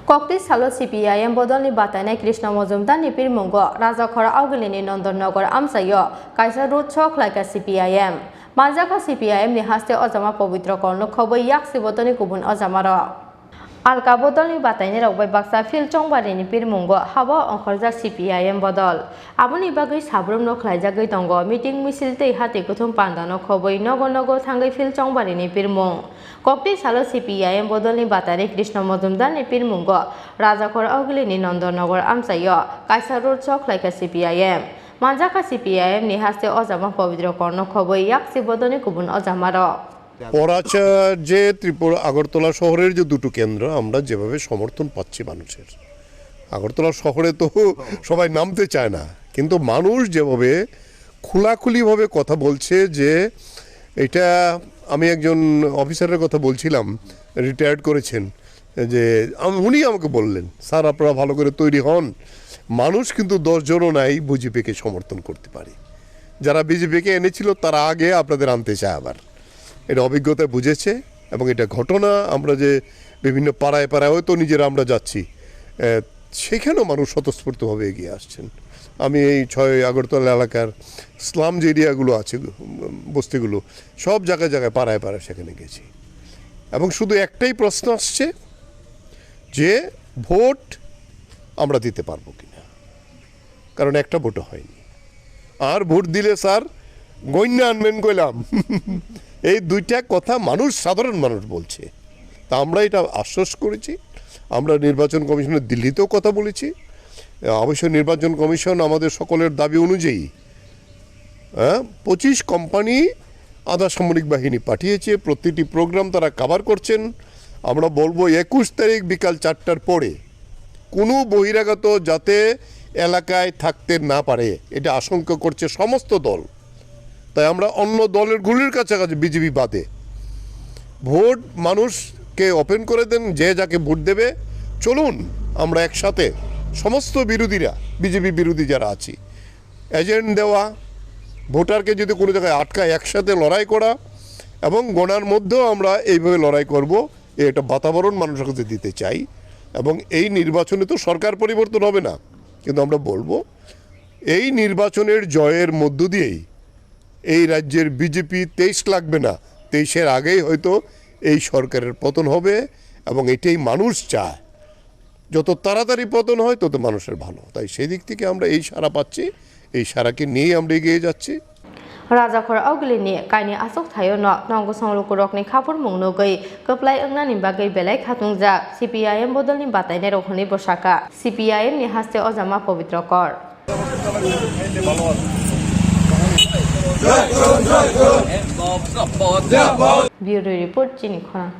Kokti Salo CPIM Bodolni Batainai Krishna Majumder ni Pirmungo Raja Khorang Augilini Nanda Nagar Amchaio Kaisa Road Khlaikha CPIM Manjaka CPIM ni haste ojama pavitra korno khobai yaksi botoni kubun ojamaro Alka Bodolni Batainai rokbai baksa fil chongbari ni Pirmungo haba ongkhorjak CPIM Bodol Aboni bagai sabrum no khlaijagoi tongo meeting misil tei hati kuthum pandano khobai nogo thangai fil chongbari ni Pirmung Kokti Salo CPIM Bodolni Batainai Krishna Majumder ni Pirmungo Raja Khorang Augilini Nanda Nagar Amchaio Kaisa Road Khlaikha CPIM Manjaka CPIM ni haste ojama pavitra korno khobai yaksi botoni kubun ojamaro পরাচা যে ত্রিপুরা আগরতলা শহরের যে দুটো কেন্দ্র আমরা যেভাবে সমর্থন পাচ্ছি মানুষের আগরতলা শহরে তো সবাই নামতে চায় না কিন্তু মানুষ যেভাবে খোলাখুলিভাবে কথা বলছে যে এটা আমি একজন অফিসারের কথা বলছিলাম রিটায়ার্ড করেছেন যে উনি আমাকে বললেন স্যার আপনারা ভালো করে তৈরি হন মানুষ কিন্তু 10 জনও নাই বিজেপিকে সমর্থন করতে পারে যারা বিজেপিকে এনেছিল তারা আগে আপনাদের আনতে চায় আবার এটা অভিজ্ঞতা বুঝেছে এবং এটা ঘটনা আমরা যে বিভিন্ন পাড়ায় হয়তো নিজেরা আমরা যাচ্ছি সেখানেও মানুষ স্বতঃস্ফূর্তভাবে এগিয়ে আসছেন আমি এই 6 আগরতলা এলাকার স্লাম যে এরিয়াগুলো আছে বস্তিগুলো সব জায়গায় পাড়ায় সেখানে গেছি এবং শুধু একটাই প্রশ্ন আসছে যে ভোট আমরা দিতে পারবো কিনা কারণ একটা ভোটও হয়নি আর ভোট দিলে স্যার গইন্না আনবেন কইলাম এই দুইটা কথা সাধারণ মানুষ বলছে তা আমরা এটা আশ্বাস করেছি আমরা নির্বাচন কমিশনের দিল্লিতেও কথা বলেছি অবশ্যই নির্বাচন কমিশন আমাদের সকলের দাবি অনুযায়ী 25 কোম্পানি আধা সামরিক বাহিনী পাঠিয়েছে প্রতিটি প্রোগ্রাম তারা কভার করছেন আমরা বলবো 21 তারিখ বিকাল 4টার পরে কোনো বহিরাগত যাতে এলাকায় থাকতে না পারে এটা আশঙ্কা করছে সমস্ত দল তাই আমরা অন্য দলের গুলির কাছাকাছি বিজেপি বাদে ভোট মানুষকে ওপেন করে দেন যে যাকে ভোট দেবে চলুন আমরা একসাথে সমস্ত বিরোধীরা বিজেপি বিরোধী যারা আছি এজেন্ট দেওয়া ভোটারকে যদি কোনো জায়গায় আটকায় একসাথে লড়াই করা এবং গণার মধ্যেও আমরা এইভাবে লড়াই করব এটা বাতাবরণ মানুষের কাছে দিতে চাই এবং এই নির্বাচনে তো সরকার পরিবর্তন হবে না কিন্তু আমরা বলবো এই নির্বাচনের জয়ের মধ্য দিয়েই এই রাজ্যের বিজেপি 23 লাগবে না 23-এর আগেই হয়তো এই সরকারের পতন হবে এবং এটাই মানুষ চায় যত তাড়াতাড়ি পতন হয় তত মানুষের ভালো তাই সেই দিক থেকে আমরা এই সারা পাচ্ছি এই সারাকে নিয়ে আমরা এগিয়ে যাচ্ছি Raja Khorang Augilini kaini asok thayo no nongo songlokurokni khapur mungnogoi koplai ongnani bagai belai khatungjak CPIM Bodolni Batainai rokhni bosaka CPIM ni haste ojama pavitra kor Bureau report Chini Khorang